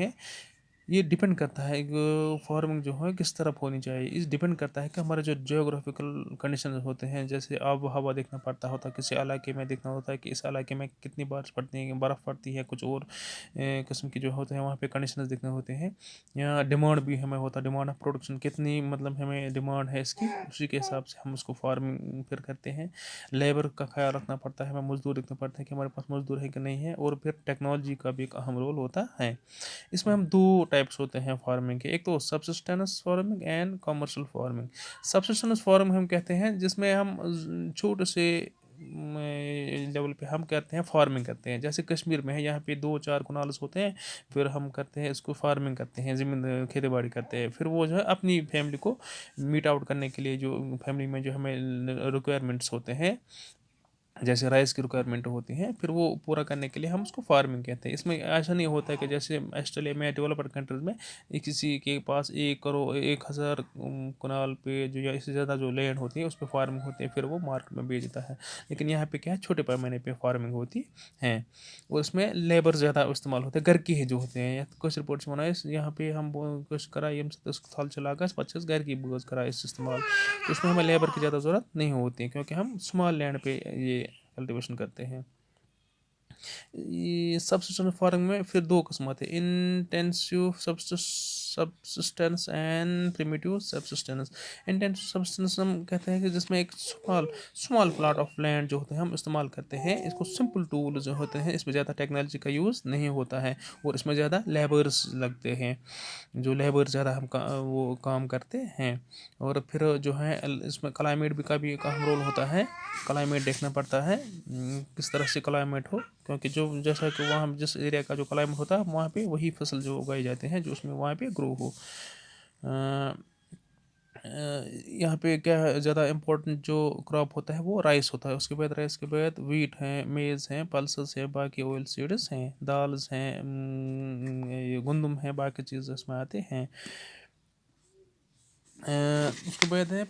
हैं, ये डिपेंड करता है कि फार्मिंग जो है किस तरफ होनी चाहिए। इस डिपेंड करता है कि हमारे जो जियोग्राफिकल कंडीशन होते हैं, जैसे आब हवा देखना पड़ता होता है, किसी इलाके में देखना होता है कि इस इलाके में कितनी बारिश पड़ती है, बर्फ़ पड़ती है, कुछ और किस्म की जो होते हैं वहाँ पे कंडीशंस देखने होते हैं। या डिमांड भी हमें होता है, डिमांड ऑफ प्रोडक्शन कितनी, मतलब हमें डिमांड है इसकी, उसी के हिसाब से हम उसको फार्मिंग फिर करते हैं। लेबर का ख्याल रखना पड़ता है, हमें मजदूर देखना पड़ता है कि हमारे पास मजदूर है कि नहीं है, और फिर टेक्नोलॉजी का भी एक अहम रोल होता है। इसमें हम दो टाइप्स होते हैं फार्मिंग के, एक तो subsistence farming and commercial farming. Subsistence farming हम कहते हैं जिसमें हम छोटे से लेवल पे हम करते हैं, फार्मिंग करते हैं। जैसे कश्मीर में है, यहाँ पे 2-4 कनाल्स होते हैं, फिर हम करते हैं इसको फार्मिंग करते हैं, ज़मीन खेती बाड़ी करते हैं। फिर वो जो है अपनी फैमिली को मीट आउट करने के लिए, जो फैमिली में जो हमें रिक्वायरमेंट्स होते हैं, जैसे राइस की रिक्वायरमेंट होती है, फिर वो पूरा करने के लिए हम उसको फार्मिंग कहते हैं। इसमें ऐसा नहीं होता है कि जैसे ऑस्ट्रेलिया में, डेवलप्ड कंट्रीज में किसी के पास 1 करोड़ 1,000 कनाल पे जो या इससे ज़्यादा जो लैंड होती है उस पर फार्मिंग होती है, फिर वो मार्केट में बेचता है। लेकिन यहाँ पे क्या है, छोटे पैमाने पे फार्मिंग होती है, और उसमें लेबर ज़्यादा इस्तेमाल होते हैं, घर के ही जो होते हैं। कुछ रिपोर्ट्स बनाए यहाँ पे हम कुछ करा ये साल चला गया 25 घर की बोझ करा इस इस्तेमाल, तो उसमें हमें लेबर की ज़्यादा ज़रूरत नहीं होती है, क्योंकि हम स्मॉल लैंड पे ये कल्टीवेशन करते हैं। ये सब्सिस्टेंस फार्मिंग में फिर दो किस्म आते हैं, intensive subsistence and primitive subsistence. Intensive subsistence हम कहते हैं कि जिसमें एक स्मॉल प्लॉट ऑफ लैंड जो होते हैं हम इस्तेमाल करते हैं, इसको सिंपल टूल जो होते हैं, इसमें ज़्यादा टेक्नोलॉजी का यूज़ नहीं होता है, और इसमें ज़्यादा लेबर्स लगते हैं, जो लेबर ज़्यादा वो काम करते हैं। और फिर जो है इसमें क्लाइमेट भी का भी एक अहम रोल होता है, क्लाइमेट देखना पड़ता है किस तरह से क्लाइमेट हो, क्योंकि जो जैसा कि वहाँ जिस एरिया का जो क्लाइमेट होता है वहाँ पे वही फसल जो उगाई जाते हैं जो उसमें वहाँ पे ग्रो हो। यहाँ पे क्या है, ज़्यादा इम्पोर्टेंट जो क्रॉप होता है वो राइस होता है, उसके बाद राइस के बाद वीट हैं, मेज़ हैं, पल्सेस हैं, बाकी ऑयल सीड्स हैं, दाल्स हैं, ये गंदम है, बाकी चीज़ इसमें आते हैं। उसके बाद है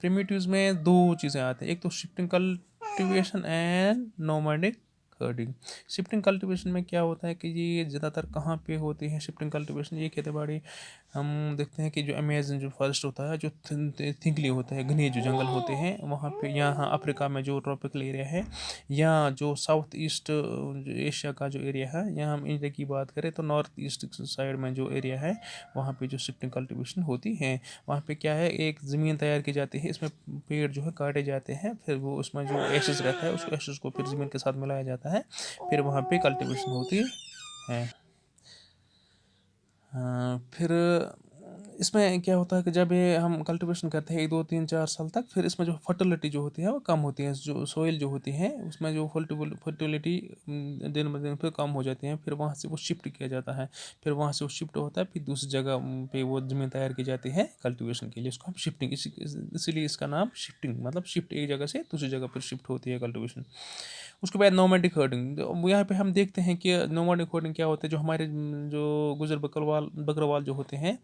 प्रिमिटिव्स में दो चीज़ें आती हैं, एक तो shifting cultivation and nomadic herding. Shifting cultivation में क्या होता है कि ये ज़्यादातर कहाँ पे होती है शिफ्टिंग कल्टीवेशन, ये खेती बाड़ी हम देखते हैं कि जो अमेज़न जो फॉरेस्ट होता है, जो थिंकली होता है, घने जो जंगल होते हैं वहाँ पे, यहाँ अफ्रीका में जो ट्रॉपिकल एरिया है, या जो साउथ ईस्ट जो एशिया का जो एरिया है, यहाँ हम इंडिया की बात करें तो नॉर्थ ईस्ट साइड में जो एरिया है वहाँ पे जो शिफ्टिंग कल्टीवेशन होती है, वहाँ पे क्या है, एक ज़मीन तैयार की जाती है, इसमें पेड़ जो है काटे जाते हैं, फिर वो उसमें जो एशेस रहता है उसको एशेस को फिर ज़मीन के साथ मिलाया जाता है, फिर वहाँ पे कल्टीवेशन होती है। फिर इसमें क्या होता है कि जब ये हम कल्टीवेशन करते हैं 1 2 3 4 साल तक, फिर इसमें जो फर्टिलिटी जो होती है वो कम होती है, जो सोइल जो होती है उसमें जो फर्टिलिटी दिन ब दिन फिर कम हो जाती है, फिर वहाँ से वो शिफ्ट किया जाता है, फिर वहाँ से वो शिफ्ट होता है, फिर दूसरी जगह पे वो ज़मीन तैयार की जाती है कल्टीवेशन के लिए, उसको हम शिफ्टिंग, इसीलिए इसका नाम शिफ्टिंग, मतलब शिफ्ट, एक जगह से दूसरी जगह पर शिफ्ट होती है कल्टीवेशन। उसके बाद नोमैडिक हर्डिंग, यहाँ पे हम देखते हैं कि नोमैडिक हर्डिंग क्या होता है, जो हमारे जो गुजर बकरवाल जो होते हैं,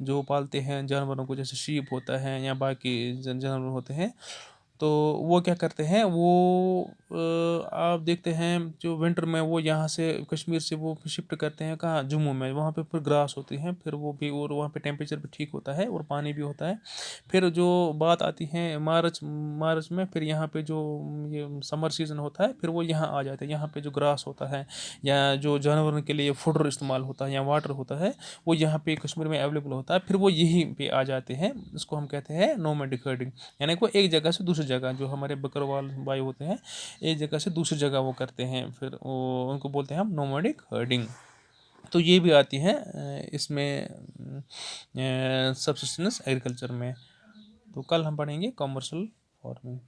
जो पालते हैं जानवरों को, जैसे शीप होता है या बाकी जानवर होते हैं, तो वो क्या करते हैं, वो आप देखते हैं जो विंटर में वो यहाँ से कश्मीर से वो शिफ्ट करते हैं कहाँ, जम्मू में, वहाँ पे फिर ग्रास होती है, फिर वो भी, और वहाँ पे टेम्परेचर भी ठीक होता है और पानी भी होता है। फिर जो बात आती है मार्च में, फिर यहाँ पे जो ये समर सीज़न होता है, फिर वो यहाँ आ जाते हैं, यहाँ पे जो ग्रास होता है या जो जानवरों के लिए फूडर इस्तेमाल होता है या वाटर होता है, वो यहाँ पे कश्मीर में अवेलेबल होता है, फिर वो यहीं पे आ जाते हैं, इसको हम कहते हैं नोमैडिक हर्डिंग। यानी कि वो एक जगह से दूसरी जगह, जो हमारे बकरवाल भाई होते हैं, एक जगह से दूसरी जगह वो करते हैं, फिर वो उनको बोलते हैं हम नोमैडिक हर्डिंग। तो ये भी आती है इसमें सब्सिस्टेंस एग्रीकल्चर में। तो कल हम पढ़ेंगे कॉमर्शियल फार्मिंग।